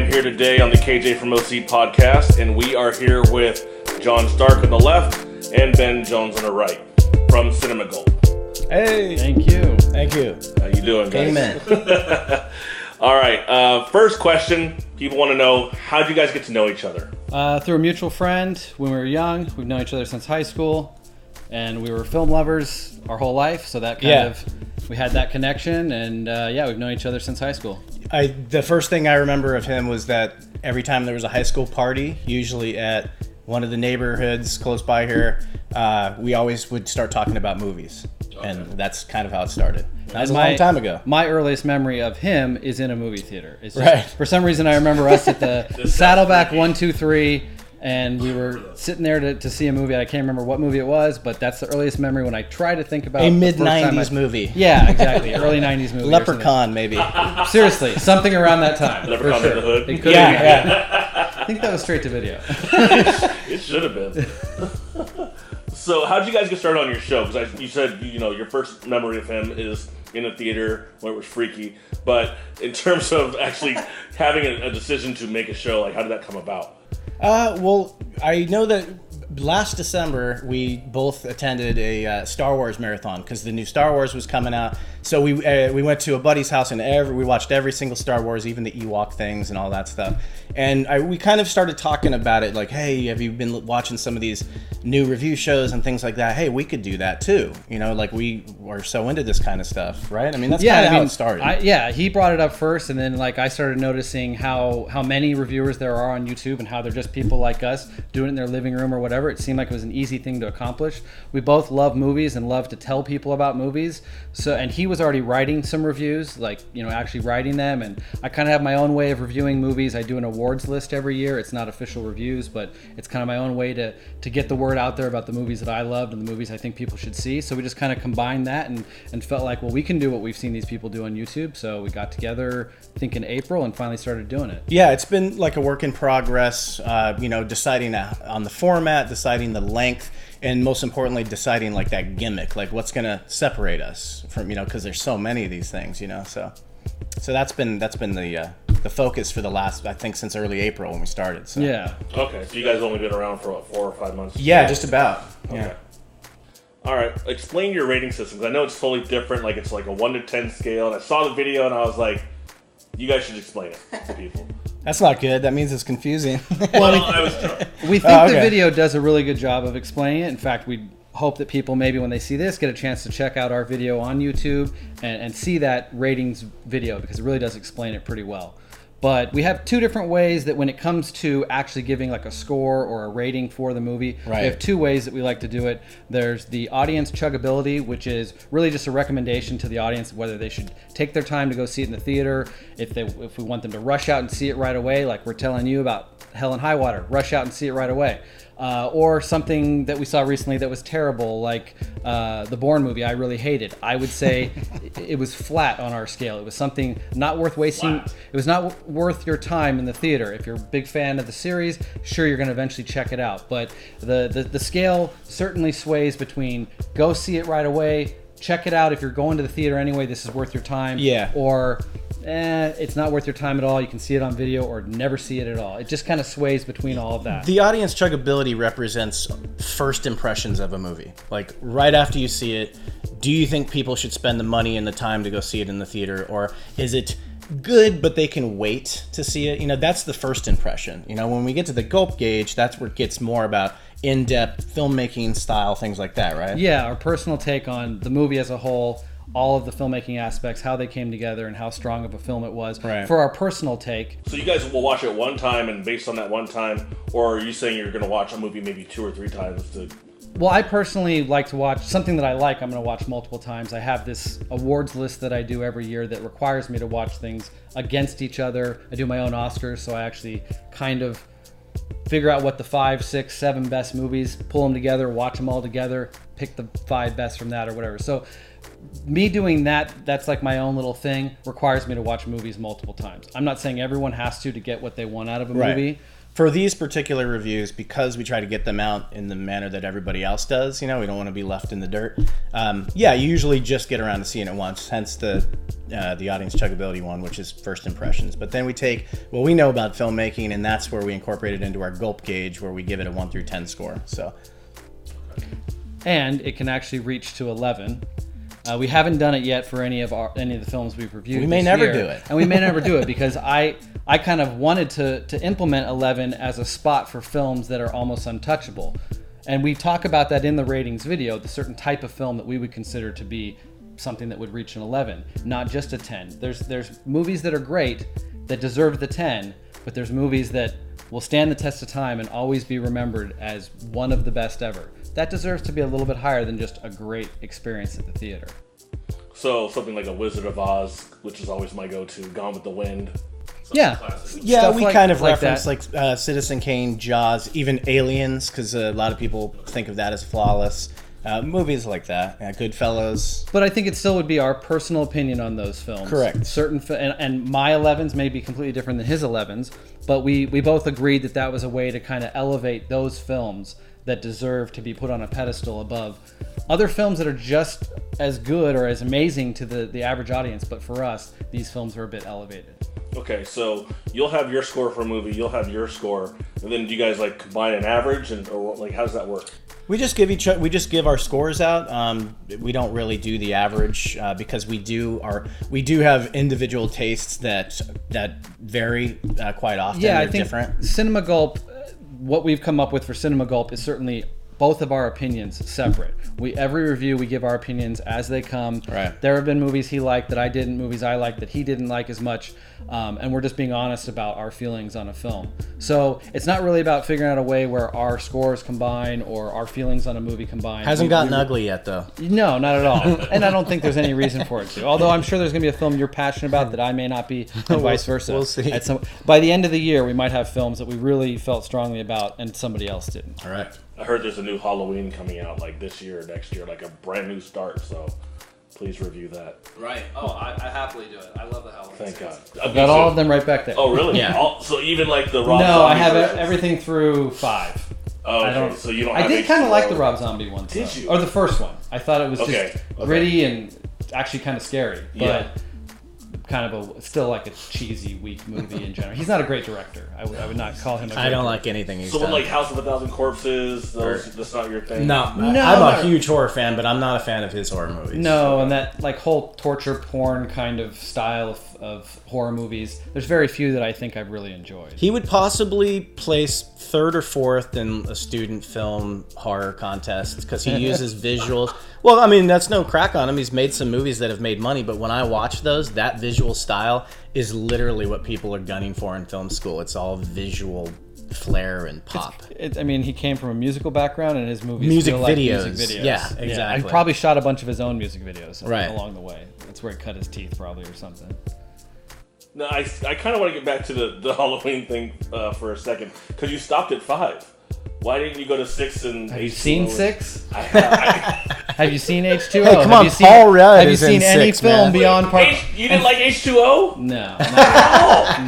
here today on the KJ from OC podcast, and we are here with John Stark on the left and Ben Jones on the right from Cinema Gulp. Hey! Thank you. Thank you. How you doing, guys? Amen. All right, first question. People want to know, how did you guys get to know each other? Through a mutual friend when we were young. We've known each other since high school, and we were film lovers our whole life, so that kind of, we had that connection, and we've known each other since high school. The first thing I remember of him was that every time there was a high school party, usually at one of the neighborhoods close by here, we always would start talking about movies. Okay. And that's kind of how it started. That was a long time ago. My earliest memory of him is in a movie theater. It's just, right. For some reason, I remember us at the Saddleback 123, and we were sitting there to see a movie. I can't remember what movie it was, but that's the earliest memory when I try to think about a mid-90s movie. Yeah, exactly. Early 90s movie. Leprechaun, maybe. Seriously, something around that time. Leprechaun in the Hood? Yeah. I think that was straight to video. It should have been. So, how did you guys get started on your show? Because you said, your first memory of him is in a theater where it was freaky. But in terms of actually having a decision to make a show, how did that come about? Well, I know that last December we both attended a Star Wars marathon because the new Star Wars was coming out. So we went to a buddy's house and we watched every single Star Wars, even the Ewok things and all that stuff. And we kind of started talking about it, like, hey, have you been watching some of these new review shows and things like that? Hey, we could do that too. We were so into this kind of stuff, right? I mean, that's kind of how it started. He brought it up first, and then I started noticing how many reviewers there are on YouTube and how they're just people like us doing it in their living room or whatever. It seemed like it was an easy thing to accomplish. We both love movies and love to tell people about movies. And he was already writing some reviews, actually writing them. And I kind of have my own way of reviewing movies. I do an awards list every year. It's not official reviews, but it's kind of my own way to get the word out there about the movies that I loved and the movies I think people should see. So we just kind of combined that and felt like, well, we can do what we've seen these people do on YouTube. So we got together, I think in April, and finally started doing it. Yeah, it's been like a work in progress, deciding on the format, deciding the length, and most importantly, deciding that gimmick, what's going to separate us from, because there's so many of these things, So that's been the focus for the last, I think, since early April when we started. So. Yeah. Okay, so you guys have only been around for 4 or 5 months? Yeah, just about. Okay. Yeah. All right, explain your rating system. I know it's totally different. It's like a 1 to 10 scale. And I saw the video and I was like, you guys should explain it to people. That's not good. That means it's confusing. Well, I was trying. We think the video does a really good job of explaining it. In fact, we hope that people maybe when they see this get a chance to check out our video on YouTube and see that ratings video, because it really does explain it pretty well. But we have 2 different ways that when it comes to actually giving a score or a rating for the movie, right. We have 2 ways that we like to do it. There's the audience chuggability, which is really just a recommendation to the audience whether they should take their time to go see it in the theater, if we want them to rush out and see it right away, like we're telling you about Hell and High Water, rush out and see it right away. Or something that we saw recently that was terrible, like the Bourne movie I really hated. I would say it was flat on our scale. It was something not worth wasting. Flat. It was not worth your time in the theater. If you're a big fan of the series, sure, you're going to eventually check it out. But the scale certainly sways between go see it right away, check it out if you're going to the theater anyway, this is worth your time. Yeah. Or it's not worth your time at all. You can see it on video or never see it at all. It just kind of sways between all of that. The audience chuggability represents first impressions of a movie. Right after you see it, do you think people should spend the money and the time to go see it in the theater? Or is it good, but they can wait to see it? That's the first impression. When we get to the Gulp Gauge, that's where it gets more about in-depth filmmaking style, things like that, right? Yeah, our personal take on the movie as a whole, all of the filmmaking aspects, how they came together, and how strong of a film it was. Right. For our personal take. So you guys will watch it one time, and based on that one time, or are you saying you're going to watch a movie maybe 2 or 3 times to... Well, I personally like to watch something that I like. I'm going to watch multiple times. I have this awards list that I do every year that requires me to watch things against each other. I do my own Oscars, so I actually kind of figure out what the 5, 6, 7 best movies, pull them together, watch them all together, pick the 5 best from that or whatever. So me doing that's like my own little thing, requires me to watch movies multiple times. I'm not saying everyone has to get what they want out of a movie. for these particular reviews, because we try to get them out in the manner that everybody else does, we don't want to be left in the dirt. You usually just get around to seeing it once, hence the audience chuggability one, which is first impressions. But then we take what we know about filmmaking, and that's where we incorporate it into our Gulp Gauge, where we give it a 1 through 10 score. So, and it can actually reach to 11. We haven't done it yet for any of the films we've reviewed. We may never do it, and we may never do it because I kind of wanted to implement 11 as a spot for films that are almost untouchable, and we talk about that in the ratings video. The certain type of film that we would consider to be something that would reach an 11, not just a 10. There's movies that are great that deserve the 10, but there's movies that will stand the test of time and always be remembered as one of the best ever. That deserves to be a little bit higher than just a great experience at the theater. So something like a Wizard of Oz, which is always my go-to, Gone with the Wind. Yeah. Yeah, Stuff we like- kind of like reference that. like Citizen Kane, Jaws, even Aliens, because a lot of people think of that as flawless. Movies like that, Goodfellas. But I think it still would be our personal opinion on those films. Correct. And my 11s may be completely different than his 11s, but we both agreed that was a way to kind of elevate those films that deserve to be put on a pedestal above other films that are just as good or as amazing to the average audience. But for us, these films are a bit elevated. Okay, so you'll have your score for a movie, you'll have your score, and then do you guys like combine an average, or like how does that work? We just give our scores out. We don't really do the average because we do have individual tastes that vary quite often. Yeah, I They're think different. Cinema Gulp, what we've come up with for Cinema Gulp is certainly both of our opinions separate. Every review we give our opinions as they come. Right. There have been movies he liked that I didn't, movies I liked that he didn't like as much, and we're just being honest about our feelings on a film. So it's not really about figuring out a way where our scores combine or our feelings on a movie combine. Hasn't gotten ugly yet, though. No, not at all. And I don't think there's any reason for it to. Although I'm sure there's going to be a film you're passionate about that I may not be, and vice versa. We'll see. By the end of the year, we might have films that we really felt strongly about and somebody else didn't. All right. I heard there's a new Halloween coming out like this year or next year, like a brand new start, so please review that. Right. Oh, I happily do it. I love the Halloween. Thank God. I've got all of them right back there. Oh, really? Yeah. So even like the Rob No, Zombie I have versions? everything through 5. Oh, okay. I don't. So you don't I have did kind of H2O. like the Rob Zombie one. Did you? Or the first one. I thought it was Okay, just okay. gritty and actually kind of scary, but Yeah. kind of still like a cheesy, weak movie in general. He's not a great director. I would not call him a great I don't director. like anything he's So done. like House of a Thousand Corpses, that's not your thing? No, I'm no. a huge horror fan, but I'm not a fan of his horror movies. No, and that like whole torture porn kind of style of horror movies, there's very few that I think I've really enjoyed. He would possibly place 3rd or 4th in a student film horror contest because he uses visuals. Well, I mean, that's no crack on him. He's made some movies that have made money, but when I watch those, that visual style is literally what people are gunning for in film school. It's all visual flair and pop. I mean, he came from a musical background, and his movies Music feel like videos. music videos. Yeah, exactly. And probably shot a bunch of his own music videos Right. along the way. That's where he cut his teeth, probably, or something. No, I kind of want to get back to the Halloween thing for a second, because you stopped at 5. Why didn't you go to 6 and Have you H2O? seen 6? I have. Have you seen H2O? Hey, come have on, you seen, Paul Rudd Have you is in seen any 6, film man. beyond Park? You didn't like H2O? No.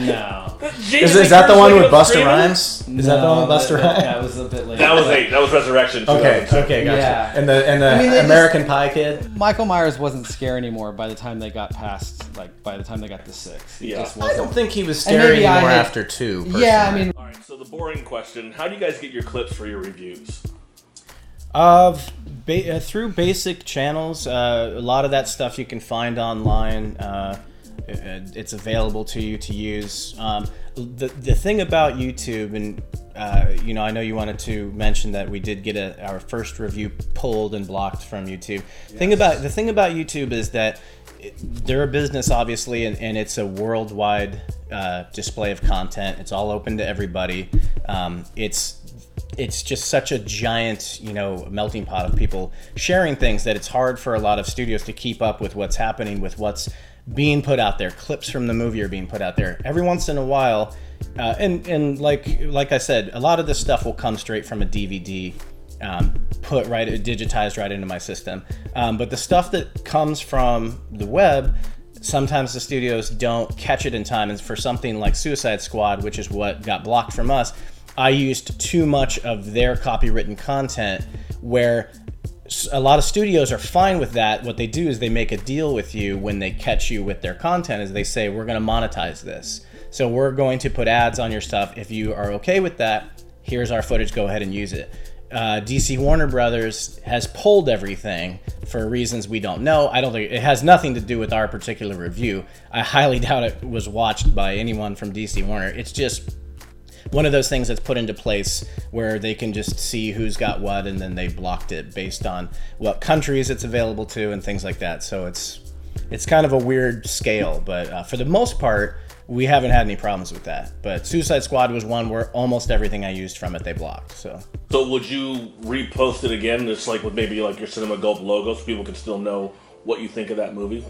No. Is that the one with Busta Rhymes? Is that the one with No, Busta that- Rhymes? That was a bit late. That was 8. That was Resurrection. Okay, 2002. okay, gotcha. Yeah. And the I mean, they American Pie kid. Michael Myers wasn't scary anymore by the time they got past, by the time they got to 6. He Yeah. just I wasn't. don't think he was And scary maybe I anymore had- after 2. Yeah, I personally. mean, All right, so the boring question: how do you guys get your clips for your reviews? Through basic channels, a lot of that stuff you can find online. It's available to you to use. The thing about YouTube, and I know you wanted to mention that we did get our first review pulled and blocked from YouTube. The thing about YouTube is that they're a business, obviously, and it's a worldwide display of content. It's all open to everybody. It's just such a giant, melting pot of people sharing things that it's hard for a lot of studios to keep up with what's happening, with what's being put out there. Clips from the movie are being put out there every once in a while, and like I said, a lot of this stuff will come straight from a DVD, digitized right into my system. But the stuff that comes from the web, sometimes the studios don't catch it in time, and for something like Suicide Squad, which is what got blocked from us, I used too much of their copywritten content, where a lot of studios are fine with that. What they do is they make a deal with you when they catch you with their content, is they say, we're going to monetize this. So we're going to put ads on your stuff. If you are okay with that, here's our footage, go ahead and use it. DC Warner Brothers has pulled everything for reasons we don't know. I don't think it has nothing to do with our particular review. I highly doubt it was watched by anyone from DC Warner. It's just one of those things that's put into place where they can just see who's got what, and then they blocked it based on what countries it's available to and things like that. So it's kind of a weird scale, but for the most part, we haven't had any problems with that. But Suicide Squad was one where almost everything I used from it they blocked. So would you repost it again, just like with maybe like your Cinema Gulp logo, so people can still know what you think of that movie?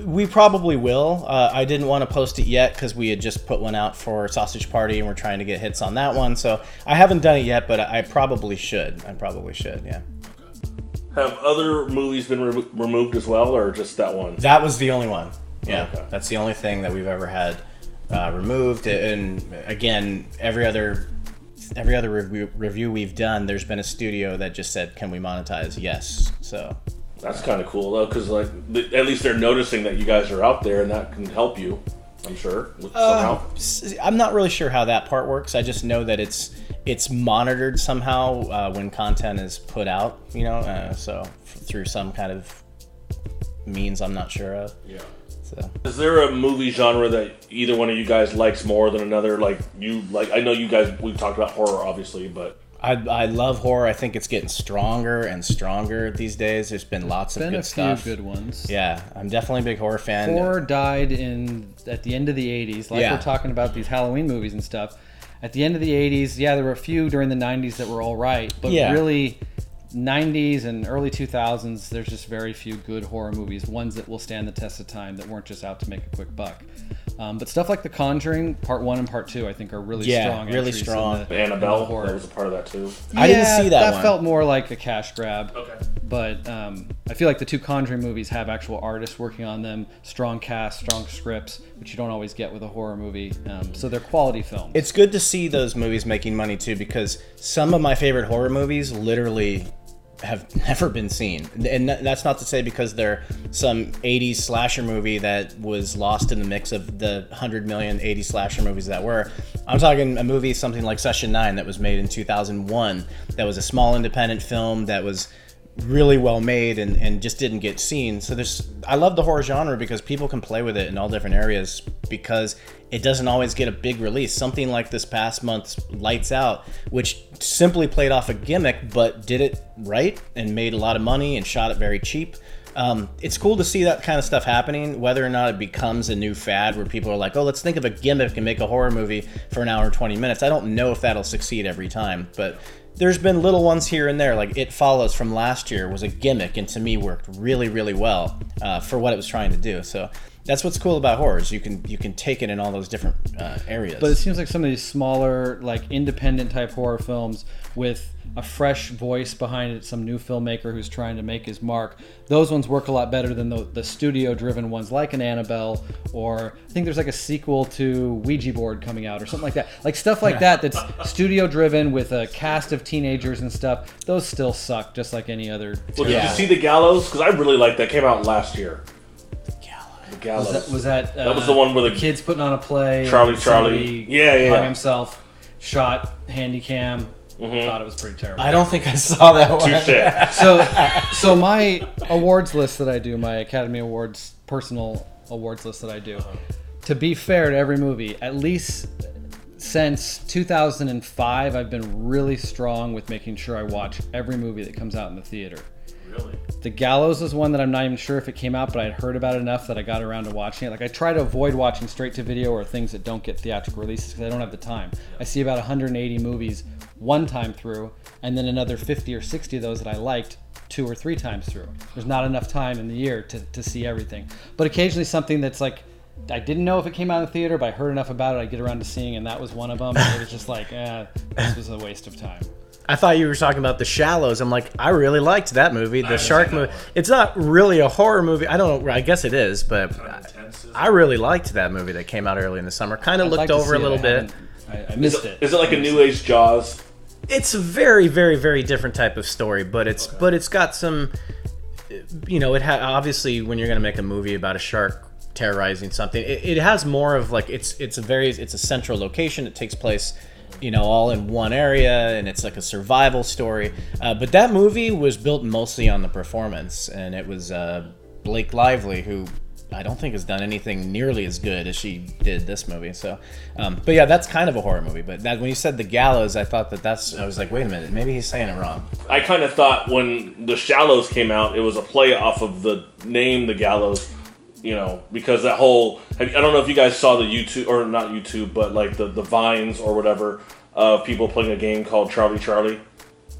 We probably will. I didn't want to post it yet because we had just put one out for Sausage Party and we're trying to get hits on that one. So I haven't done it yet, but I probably should. Yeah. Have other movies been removed as well, or just that one? That was the only one. Yeah, Okay. That's the only thing that we've ever had removed. And again, every other review we've done, there's been a studio that just said, "Can we monetize?" Yes. So That's kind of cool though, because like at least they're noticing that you guys are out there, and that can help you, I'm sure, somehow. I'm not really sure how that part works. I just know that it's monitored somehow when content is put out, so through some kind of means I'm not sure of. Yeah. So. Is there a movie genre that either one of you guys likes more than another? Like I know you guys, we've talked about horror obviously, but I love horror. I think it's getting stronger and stronger these days. There's been lots of good stuff. Few good ones. Yeah, I'm definitely a big horror fan. Horror died at the end of the 80s. We're talking about these Halloween movies and stuff. At the end of the 80s, there were a few during the 90s that were all right, but really 90s and early 2000s, there's just very few good horror movies, ones that will stand the test of time, that weren't just out to make a quick buck. But stuff like The Conjuring, Part 1 and Part 2, I think are really strong. Really strong. Annabelle, that was a part of that too. I didn't see that one. That felt more like a cash grab. Okay. But I feel like the two Conjuring movies have actual artists working on them, strong cast, strong scripts, which you don't always get with a horror movie. So they're quality films. It's good to see those movies making money too, because some of my favorite horror movies literally have never been seen, and that's not to say because they're some 80s slasher movie that was lost in the mix of the 100 million 80s slasher movies that were. I'm talking a movie something like Session 9 that was made in 2001, that was a small independent film that was really well made and just didn't get seen. So I love the horror genre because people can play with it in all different areas, because it doesn't always get a big release. Something like this past month's Lights Out, which simply played off a gimmick but did it right and made a lot of money and shot it very cheap. It's cool to see that kind of stuff happening, whether or not it becomes a new fad where people are like, oh, let's think of a gimmick and make a horror movie for an hour and 20 minutes. I don't know if that'll succeed every time, but there's been little ones here and there. Like It Follows from last year was a gimmick, and to me worked really, really well for what it was trying to do. So that's what's cool about horrors. You can take it in all those different areas. But it seems like some of these smaller, like independent type horror films with a fresh voice behind it, some new filmmaker who's trying to make his mark, those ones work a lot better than the studio-driven ones like an Annabelle, or I think there's like a sequel to Ouija Board coming out or something like that. Like stuff like that that's studio-driven with a cast of teenagers and stuff. Those still suck, just like any other. Well, did you see The Gallows? Because I really liked that. Came out last year. The Gallows. Was that was the one where the kids putting on a play? Charlie. Yeah. Hung himself, shot, handy cam. Thought it was pretty terrible. I don't think I saw that one. Touché. So my awards list that I do, my Academy Awards personal awards list that I do, to be fair to every movie, at least since 2005, I've been really strong with making sure I watch every movie that comes out in the theater. Really? The Gallows is one that I'm not even sure if it came out, but I'd heard about it enough that I got around to watching it. Like I try to avoid watching straight to video or things that don't get theatrical releases because I don't have the time. I see about 180 movies one time through, and then another 50 or 60 of those that I liked 2 or 3 times through. There's not enough time in the year to see everything. But occasionally something that's like, I didn't know if it came out in the theater, but I heard enough about it, I get around to seeing, and that was one of them. And it was just like, this was a waste of time. I thought you were talking about The Shallows. I'm like, I really liked that movie, the shark movie. It's not really a horror movie. I don't know. I guess it is, but I really liked that movie that came out early in the summer. Kind of looked over a little bit. I missed it. Is it like a New Age Jaws? It's a very, very, very different type of story, but it's got some, obviously when you're gonna make a movie about a shark terrorizing something, it has more of like it's a central location. It takes place, all in one area, and it's like a survival story. But that movie was built mostly on the performance, and it was Blake Lively, who I don't think has done anything nearly as good as she did this movie. So, but yeah, that's kind of a horror movie. But when you said The Gallows, I thought I was like, wait a minute, maybe he's saying it wrong. I kind of thought when The Shallows came out, it was a play off of the name The Gallows, because that whole, I don't know if you guys saw the YouTube, or not YouTube, but like the Vines or whatever, of people playing a game called Charlie Charlie.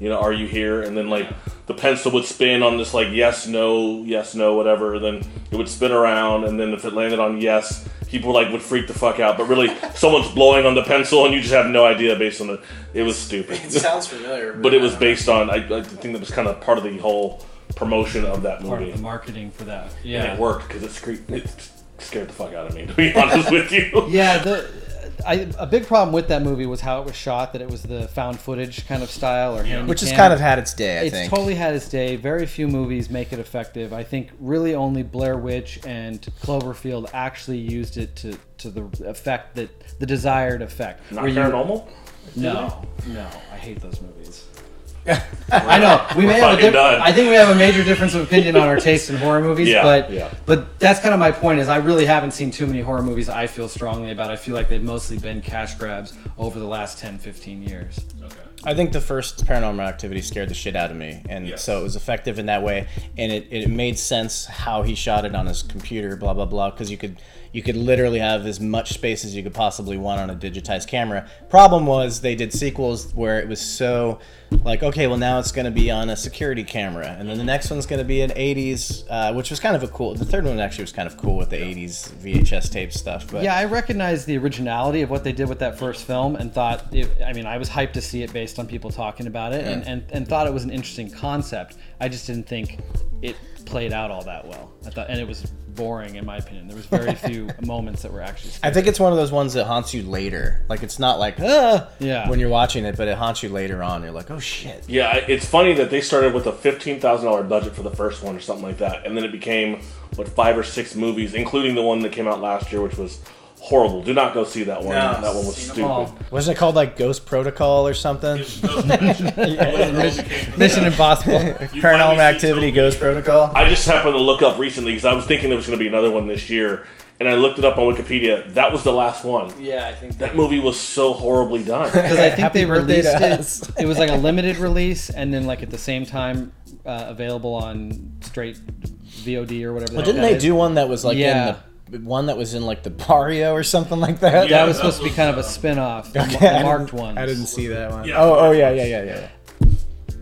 Are you here? And then like the pencil would spin on this like yes, no, whatever. And then it would spin around, and then if it landed on yes, people like would freak the fuck out. But really, someone's blowing on the pencil, and you just have no idea based on it was stupid. It sounds familiar, but it was based on I think that was kind of part of the whole promotion of that movie. Part of the marketing for that. Yeah, and it worked because it scared the fuck out of me, to be honest with you. Yeah, a big problem with that movie was how it was shot, that it was the found footage kind of style, or which has kind of had its day, I think. It's totally had its day. Very few movies make it effective. I think really only Blair Witch and Cloverfield actually used it to the effect, the desired effect. Not Paranormal? No, I hate those movies. I know we may have I think we have a major difference of opinion on our taste in horror movies, but that's kind of my point. Is I really haven't seen too many horror movies I feel strongly about. I feel like they've mostly been cash grabs over the last 10-15 years. Okay. I think the first Paranormal Activity scared the shit out of me, and so it was effective in that way, and it made sense how he shot it on his computer, blah blah blah, because you could literally have as much space as you could possibly want on a digitized camera. Problem was they did sequels where it was so like, okay, well now it's going to be on a security camera, and then the next one's going to be an 80s, which was kind of the third one actually was kind of cool with the 80s VHS tape stuff. But yeah, I recognized the originality of what they did with that first film, and thought, I was hyped to see it based on people talking about it, and thought it was an interesting concept. I just didn't think it played out all that well. And it was boring in my opinion. There was very few moments that were actually scary. I think it's one of those ones that haunts you later. Like it's not like when you're watching it, but it haunts you later on. You're like, oh shit. Yeah, it's funny that they started with a $15,000 budget for the first one or something like that, and then it became 5 or 6 movies, including the one that came out last year, which was horrible. Do not go see that one. No, that one was stupid. Wasn't it called like Ghost Protocol or something? Mission Impossible. Paranormal Activity, Ghost Protocol. I just happened to look up recently because I was thinking there was going to be another one this year, and I looked it up on Wikipedia. That was the last one. Yeah, I think that movie was so horribly done. Because I think they released it. It was like a limited release, and then like at the same time available on straight VOD or whatever. Well, didn't they do one that was like in the one that was in like the Barrio or something like that? Yeah, that was supposed to be kind of a spin-off. The marked one. I didn't see that one. Yeah, yeah.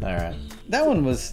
All right. That one was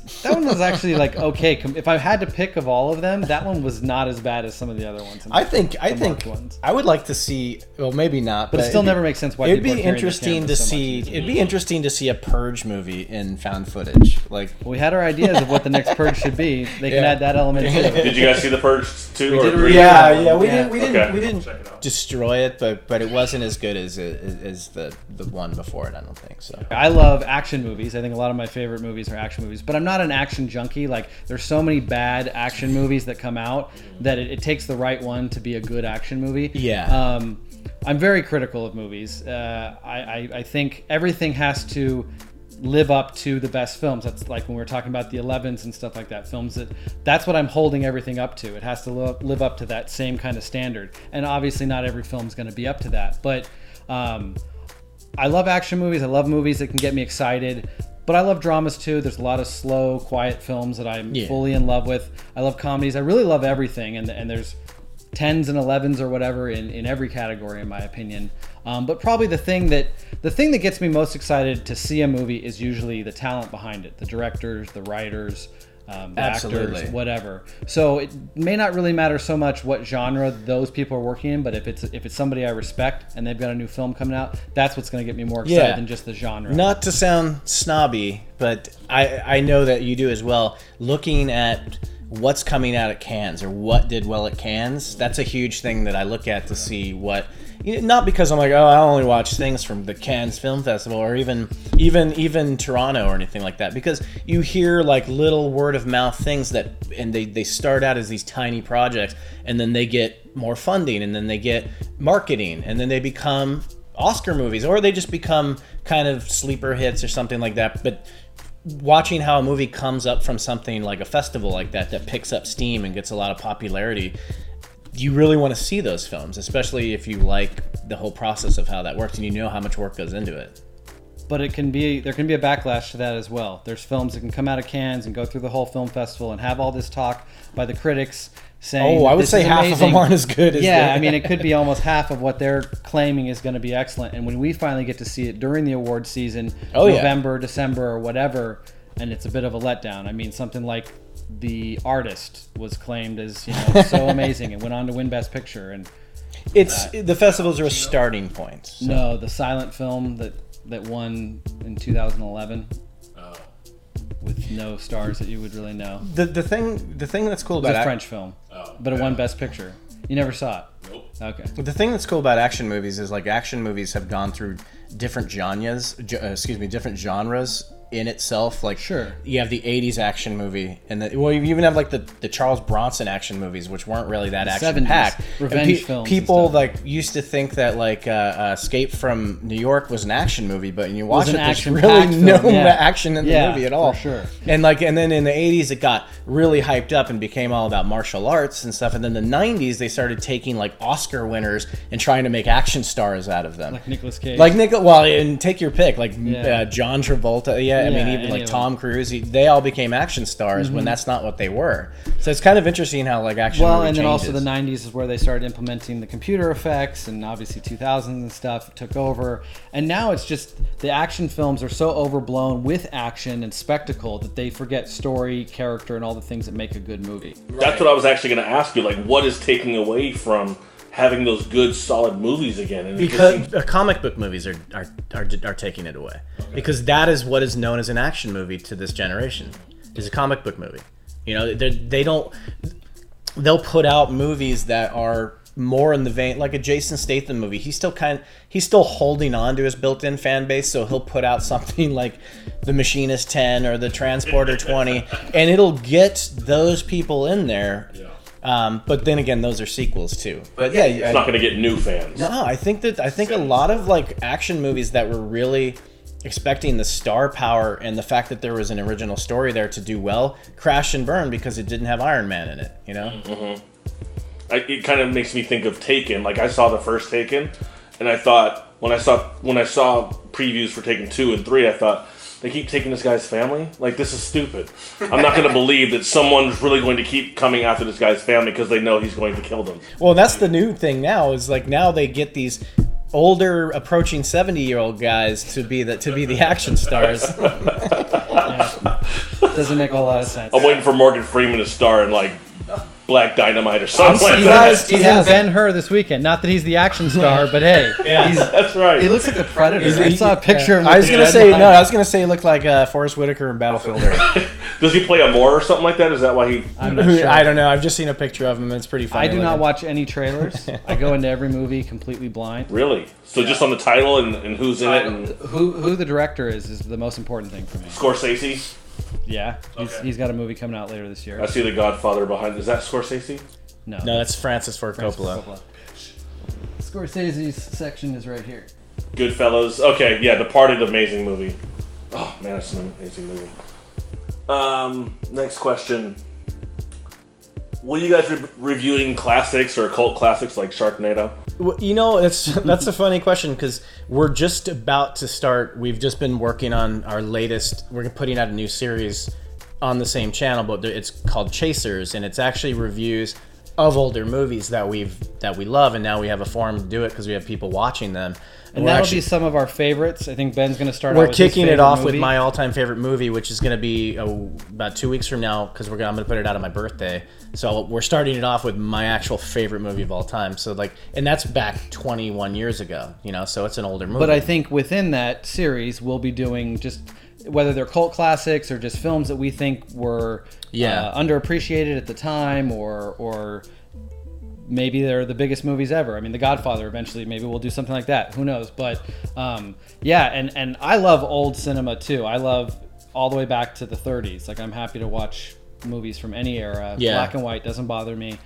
actually like okay. If I had to pick of all of them, that one was not as bad as some of the other ones. I think I would like to see. Well, maybe not, but it still never makes sense why. It'd be interesting to see. It'd be interesting to see a Purge movie in found footage. Like we had our ideas of what the next Purge should be. They can add that element to it. Did you guys see the Purge 2 we or did 3? Yeah. We didn't destroy it, but it wasn't as good as the one before it. I don't think so. I love action movies. I think a lot of my favorite movies are action movies, but I'm not an action junkie. Like there's so many bad action movies that come out that it takes the right one to be a good action movie. Yeah. I'm very critical of movies. I think everything has to live up to the best films. That's like when we were talking about the 11s and stuff like that. Films that's what I'm holding everything up to. It has to live up to that same kind of standard. And obviously not every film's going to be up to that. But I love action movies. I love movies that can get me excited. But I love dramas too. There's a lot of slow, quiet films that I'm fully in love with. I love comedies. I really love everything. And there's 10s and 11s or whatever in every category, in my opinion. But probably the thing that gets me most excited to see a movie is usually the talent behind it, the directors, the writers, the actors, whatever. So it may not really matter so much what genre those people are working in, but if it's somebody I respect and they've got a new film coming out, that's what's going to get me more excited than just the genre. Not to sound snobby, but I know that you do as well. Looking at what's coming out at Cannes or what did well at Cannes, that's a huge thing that I look at to see what not because I'm like, oh, I only watch things from the Cannes Film Festival or even Toronto or anything like that, because you hear like little word of mouth things and they start out as these tiny projects, and then they get more funding, and then they get marketing, and then they become Oscar movies, or they just become kind of sleeper hits or something like that. But watching how a movie comes up from something like a festival like that picks up steam and gets a lot of popularity, you really want to see those films, especially if you like the whole process of how that works and you know how much work goes into it. But there can be a backlash to that as well. There's films that can come out of Cannes and go through the whole film festival and have all this talk by the critics saying, oh, I would say half of them aren't as good as I mean, it could be almost half of what they're claiming is going to be excellent. And when we finally get to see it during the award season, November, December, or whatever, and it's a bit of a letdown. I mean, something like The Artist was claimed as, so amazing. It went on to win Best Picture. And the festivals are a starting point. So. No, the silent film that won in 2011. With no stars that you would really know. The thing that's cool about it's a French film, but it won Best Picture. You never saw it? Nope. Okay. The thing that's cool about action movies is like action movies have gone through different genres. Different genres in itself. Like, sure, you have the 80s action movie, and you even have like the Charles Bronson action movies, which weren't really that action packed. Revenge films. People like used to think that like Escape from New York was an action movie, but when you watch it, there's really no action in the movie at all. For sure. And then in the 80s it got really hyped up and became all about martial arts and stuff, and then the 90s they started taking like Oscar winners and trying to make action stars out of them. Like Nicolas Cage. And take your pick, like John Travolta, I mean, even like Tom Cruise, they all became action stars when that's not what they were. So it's kind of interesting how like action movie and then changes. also the 90s is where they started implementing the computer effects, and obviously 2000s and stuff took over. And now it's just the action films are so overblown with action and spectacle that they forget story, character, and all the things that make a good movie. That's what I was actually going to ask you. Like, what is taking away from having those good, solid movies again? And because comic book movies are taking it away. Okay. Because that is what is known as an action movie to this generation. Is a comic book movie. They'll put out movies that are more in the vein like a Jason Statham movie. He's still holding on to his built-in fan base, so he'll put out something like The Machinist 10 or The Transporter 20, and it'll get those people in there. Yeah. But then again, those are sequels too. But yeah, it's not going to get new fans. No, I think a lot of like action movies that were really expecting the star power and the fact that there was an original story there to do well crashed and burned because it didn't have Iron Man in it. Mm-hmm. It kind of makes me think of Taken. Like, I saw the first Taken, and I thought when I saw previews for Taken 2 and 3, I thought, they keep taking this guy's family? Like, this is stupid. I'm not going to believe that someone's really going to keep coming after this guy's family because they know he's going to kill them. Well, that's the new thing now, is like now they get these older, approaching 70-year-old guys to be the action stars. Doesn't make a lot of sense. I'm waiting for Morgan Freeman to star in, like, Black Dynamite or something like that. He's in Ben-Hur this weekend. Not that he's the action star, but hey, that's right. He looks like the Predator. I saw a picture of him. I was gonna say he looked like Forrest Whitaker in Battlefield Earth. Does he play a Moore or something like that? Is that why he? I'm not sure. I don't know. I've just seen a picture of him. And it's pretty funny. I do not watch any trailers. I go into every movie completely blind. Really? So just on the title and who's in it and who the director is the most important thing for me. Scorsese. Yeah, he's got a movie coming out later this year. I see The Godfather behind. Is that Scorsese? No, that's Francis Ford Coppola. Scorsese's section is right here. Goodfellas. Okay, yeah, Departed, amazing movie. Oh man, that's an amazing movie. Next question. Will you guys be reviewing classics or cult classics like Sharknado? Well, that's a funny question because we're just about to start. We've just been working on our latest. We're putting out a new series on the same channel, but it's called Chasers, and it's actually reviews of older movies that we love, and now we have a forum to do it because we have people watching them. And that'll be some of our favorites. I think Ben's going to start. We're kicking it off with my all-time favorite movie, which is going to be about 2 weeks from now because I'm going to put it out on my birthday. So we're starting it off with my actual favorite movie of all time. So and that's back 21 years ago. So it's an older movie. But I think within that series, we'll be doing just whether they're cult classics or just films that we think were underappreciated at the time or maybe they're the biggest movies ever. I mean, The Godfather, eventually, maybe we'll do something like that. Who knows? But yeah, and I love old cinema too. I love all the way back to the 30s. Like, I'm happy to watch movies from any era. Yeah. Black and white doesn't bother me.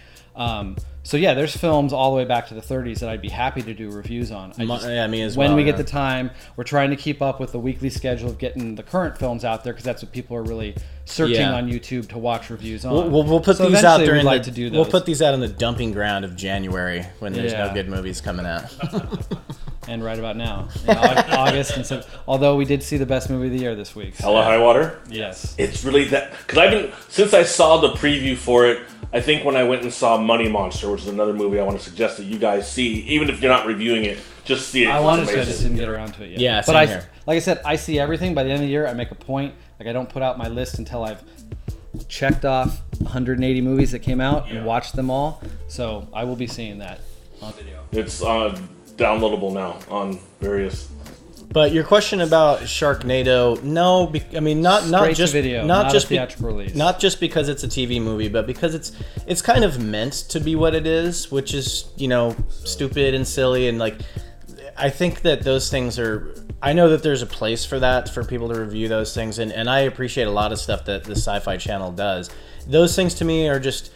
So yeah, there's films all the way back to the 30s that I'd be happy to do reviews on. Me as when well, we yeah. get the time, we're trying to keep up with the weekly schedule of getting the current films out there, because that's what people are really searching on YouTube to watch reviews on. We'll put So these out eventually during we'd like to do We'll those. put these out in the dumping ground of January when there's no good movies coming out. And right about now, in August, and so, although we did see the best movie of the year this week. So, Hella High Water. yes. It's really that, because since I saw the preview for it, I think when I went and saw Money Monster, which is another movie I want to suggest that you guys see, even if you're not reviewing it, just see it. I It's wanted to, I amazing. just didn't get around to it yet. Yeah, but same here. like I said, I see everything. By the end of the year, I make a point. Like, I don't put out my list until I've checked off 180 movies that came out and watched them all. So I will be seeing that on video. It's downloadable now on various. But your question about Sharknado, no, I mean not Straight to just video, not not just a theatrical release. not just because it's a TV movie, but because it's kind of meant to be what it is, which is, you know, stupid and silly, and like, I think that those things are. I know that there's a place for that, for people to review those things, and I appreciate a lot of stuff that the Sci-Fi Channel does. Those things to me are just.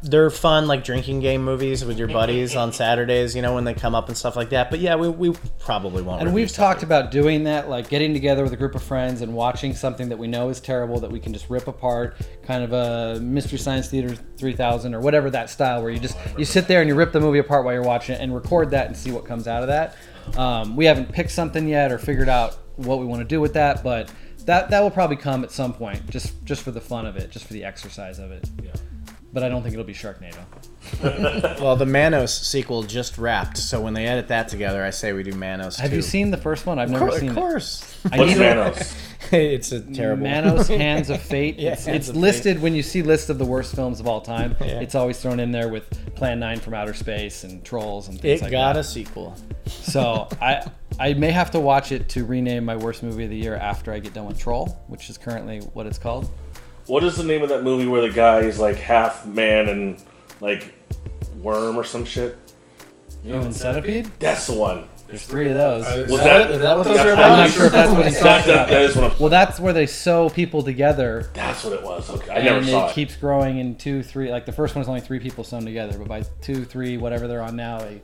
They're fun, like drinking game movies with your buddies on Saturdays, you know, when they come up and stuff like that. But yeah, we probably won't. And review we've stuff talked about doing that, like getting together with a group of friends and watching something that we know is terrible that we can just rip apart, kind of a Mystery Science Theater 3000 or whatever that style, where you sit there and you rip the movie apart while you're watching it and record that and see what comes out of that. We haven't picked something yet or figured out what we want to do with that, but that will probably come at some point, just for the fun of it, just for the exercise of it. Yeah. But I don't think it'll be Sharknado. Well, the Manos sequel just wrapped, so when they edit that together, I say we do Manos 2. Have you seen the first one? I've never seen Of it. course. I What's need to- Manos? It's a terrible. Manos Hands of Fate. Yeah, it's Hands of listed when you see lists of the worst films of all time. Yeah. It's always thrown in there with Plan 9 from Outer Space and Trolls and things It like got that. a sequel. So I may have to watch it to rename my worst movie of the year after I get done with Troll, which is currently what it's called. What is the name of that movie where the guy is like half man and like worm or some shit? Human Centipede? That's the one. There's 3 of those. Was that? Is that what those are I'm about? not sure if that's what he's talking That about. is what I'm. Well, that's where they sew people together. That's what it was. Okay, I never And saw it it. keeps growing in 2, 3. Like the first one is only 3 people sewn together, but by 2, 3, whatever they're on now, they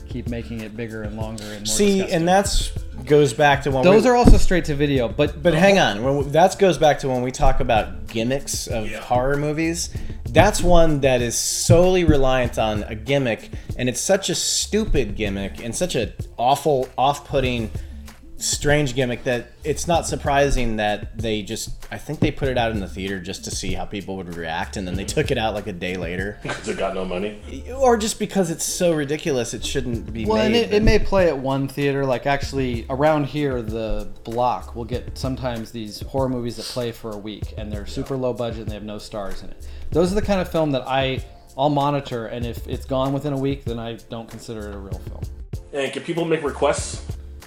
keep making it bigger and longer and more See, disgusting. and that's goes back to when Those are also straight to video, but But hang on, that goes back to when we talk about gimmicks of horror movies. That's one that is solely reliant on a gimmick, and it's such a stupid gimmick and such an awful, off-putting, strange gimmick that it's not surprising that I think they put it out in the theater just to see how people would react, and then they took it out like a day later. Because it got no money. Or just because it's so ridiculous it shouldn't be well, made. and it may play at one theater. Like actually, around here, the block will get sometimes these horror movies that play for a week, and they're super low budget and they have no stars in it. Those are the kind of film that I'll monitor, and if it's gone within a week, then I don't consider it a real film. And can people make requests?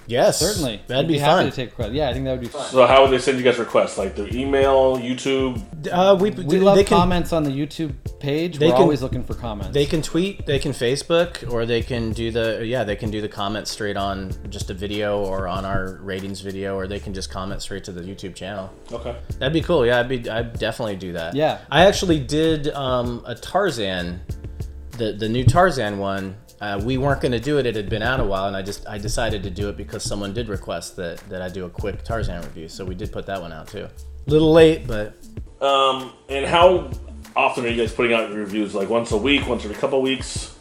Yes, Certainly, that'd I'd be happy fun. to take credit. Yeah, I think that would be fun. So how would they send you guys requests? Like through email, YouTube? We love they can, comments on the YouTube page. they We're can- always looking for comments. They can tweet, they can Facebook, or they can do the comments straight on just a video or on our ratings video, or they can just comment straight to the YouTube channel. Okay. That'd be cool. Yeah, I'd definitely do that. Yeah. I actually did a Tarzan, the new Tarzan one. We weren't going to do it. It had been out a while, and I decided to do it because someone did request that I do a quick Tarzan review. So we did put that one out too. A little late, but And how often are you guys putting out your reviews? Like once a week, once every couple of weeks?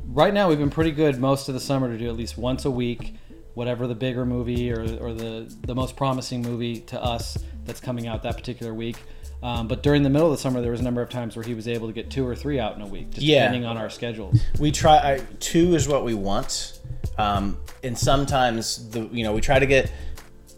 Right now, we've been pretty good most of the summer to do at least once a week, whatever the bigger movie or the most promising movie to us that's coming out that particular week. But during the middle of the summer, there was a number of times where he was able to get 2 or 3 out in a week, just depending on our schedules. we try. 2 is what we want, and sometimes we try to get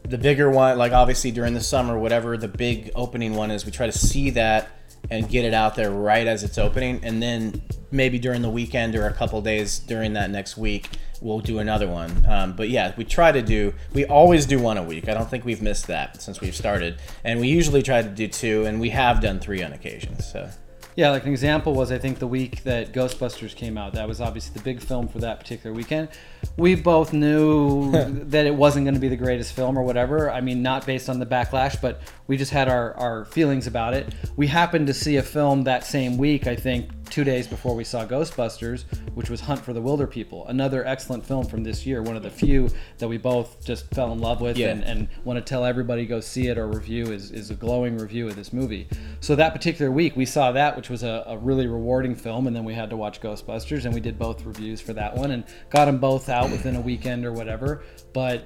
the bigger one. Like obviously during the summer, whatever the big opening one is, we try to see that and get it out there right as it's opening, and then maybe during the weekend or a couple days during that next week, we'll do another one. But yeah, we always do 1 a week. I don't think we've missed that since we've started. And we usually try to do 2, and we have done 3 on occasion. So Yeah, like an example was, I think, the week that Ghostbusters came out. That was obviously the big film for that particular weekend. We both knew that it wasn't going to be the greatest film or whatever. I mean, not based on the backlash, but we just had our feelings about it. We happened to see a film that same week, I think, 2 days before we saw Ghostbusters, which was Hunt for the Wilder People. Another excellent film from this year, one of the few that we both just fell in love with and want to tell everybody go see it or review is a glowing review of this movie. So that particular week, we saw that, which was a really rewarding film, and then we had to watch Ghostbusters, and we did both reviews for that one and got them both out within a weekend or whatever. But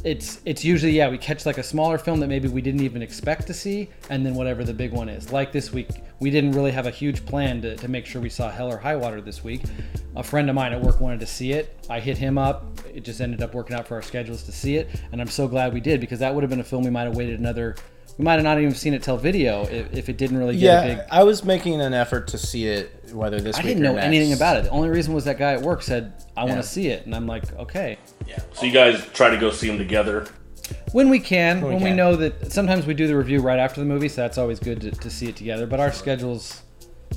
it's usually, we catch like a smaller film that maybe we didn't even expect to see, and then whatever the big one is. Like this week, we didn't really have a huge plan to make sure we saw Hell or High Water this week. A friend of mine at work wanted to see it. I hit him up. It just ended up working out for our schedules to see it, and I'm so glad we did, because that would have been a film we might have waited we might have not even seen it till video if it didn't really get a big... I was making an effort to see it, whether this week or next. I didn't know anything about it. The only reason was that guy at work said, I want to see it. And I'm like, okay. Yeah. So you guys try to go see them together? When we can. When we know that... Sometimes we do the review right after the movie, so that's always good to see it together. But our schedules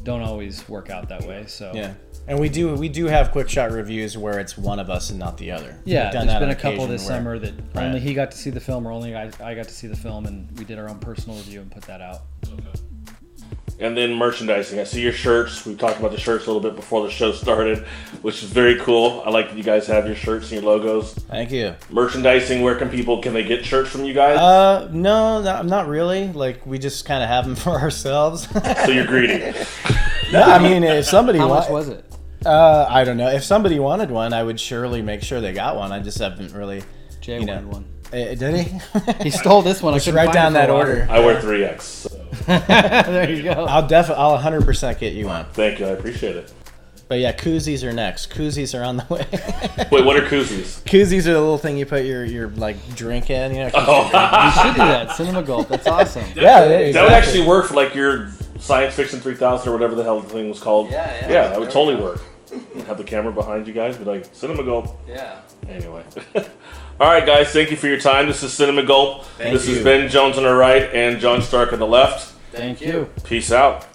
don't always work out that way, so... Yeah. And we do have quick shot reviews where it's one of us and not the other. Yeah, there's been a couple this summer that only he got to see the film or only I got to see the film, and we did our own personal review and put that out. Okay. And then merchandising. I see your shirts. We talked about the shirts a little bit before the show started, which is very cool. I like that you guys have your shirts and your logos. Thank you. Merchandising, where can they get shirts from you guys? No, not really. Like, we just kind of have them for ourselves. So you're greedy. No, I mean, if somebody... How much was it? I don't know. If somebody wanted one, I would surely make sure they got one. I just haven't really... Jay wanted one. Did he? He stole this one. Let's write down that order. I wear 3X. So. There you go. I'll 100% get you one. Thank you. I appreciate it. But yeah, koozies are next. Koozies are on the way. Wait, what are koozies? Koozies are the little thing you put your like drink in. You know. Oh. You should do that. Cinema Gulp. That's awesome. That would actually work for like your Science Fiction 3000 or whatever the hell the thing was called. Yeah, that would totally work. Have the camera behind you guys, be like, Cinema Gulp. Yeah. Anyway. All right, guys, thank you for your time. This is Cinema Gulp. This has been Ben Jones on the right and John Stark on the left. Thank you. Peace out.